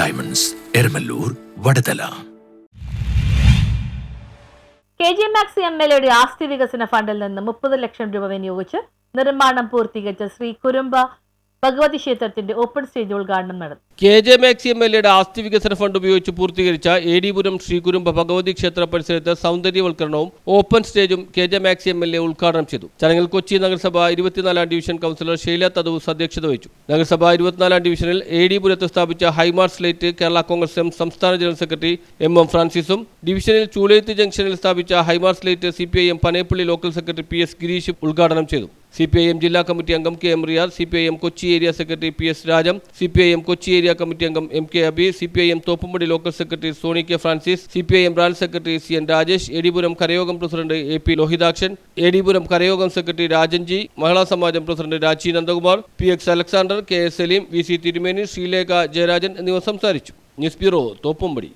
Diamonds, Eramallur, Vadathala. KJ Maxx MLA ആസ്തി വികസന ഫണ്ടിൽ നിന്ന് 30 ലക്ഷം രൂപ വിനിയോഗിച്ച് നിർമ്മാണം പൂർത്തീകരിച്ച ശ്രീ കുരുമ്പ ഭഗവതി ക്ഷേത്രത്തിന്റെ ഓപ്പൺ സ്റ്റേജ് ഉദ്ഘാടനം നടന്നു. KJ Maxx MLA ആസ്തി വികസന ഫണ്ട് ഉപയോഗിച്ച് പൂർത്തീകരിച്ച ഏടിപുരം ശ്രീ കുരുമ്പ ഭഗവതി ക്ഷേത്ര പരിസരത്ത് സൗന്ദര്യവൽക്കരണവും ഓപ്പൺ സ്റ്റേജും KJ Maxx MLA ഉദ്ഘാടനം ചെയ്തു. ചടങ്ങിൽ കൊച്ചി നഗരസഭ 24 ഡിവിഷൻ കൗൺസിലർ ഷൈല തദൂസ് അധ്യക്ഷത വഹിച്ചു. നഗരസഭ 24 ഡിവിഷനിൽ ഏടിപുരത്ത് സ്ഥാപിച്ച ഹൈമാർട്ട് സ്ലേറ്റ് കേരള കോൺഗ്രസ് എം സംസ്ഥാന ജനറൽ സെക്രട്ടറി MM ഫ്രാൻസിസും, ഡിവിഷനിൽ ചൂളേത്ത് ജംഗ്ഷനിൽ സ്ഥാപിച്ച ഹൈമാർട്ട് സ്ലേറ്റ് CPIM Panayappilly local secretary PS Girish ഉദ്ഘാടനം ചെയ്തു. CPIM ജില്ലാ കമ്മിറ്റി അംഗം KM Riyad, CPIM Kochi area secretary PS Rajam, CPIM Kochi area committee അംഗം MK Abi, CPIM Thoppumpady local secretary Sony K Francis, CPIM branch secretary CN Rajesh, Edipuram കരയോഗം പ്രസിഡന്റ് AP ലോഹിതാക്ഷൻ, ഏടിപുരം കരയോഗം സെക്രട്ടറി രാജൻജി, മഹിളാ സമാജം president Raji Nandakumar, PX Alexander, KS Saleem, VC Thirumeni, Sreelekha Jayarajan എന്നിവർ സംസാരിച്ചു. News bureau, Thoppumpady.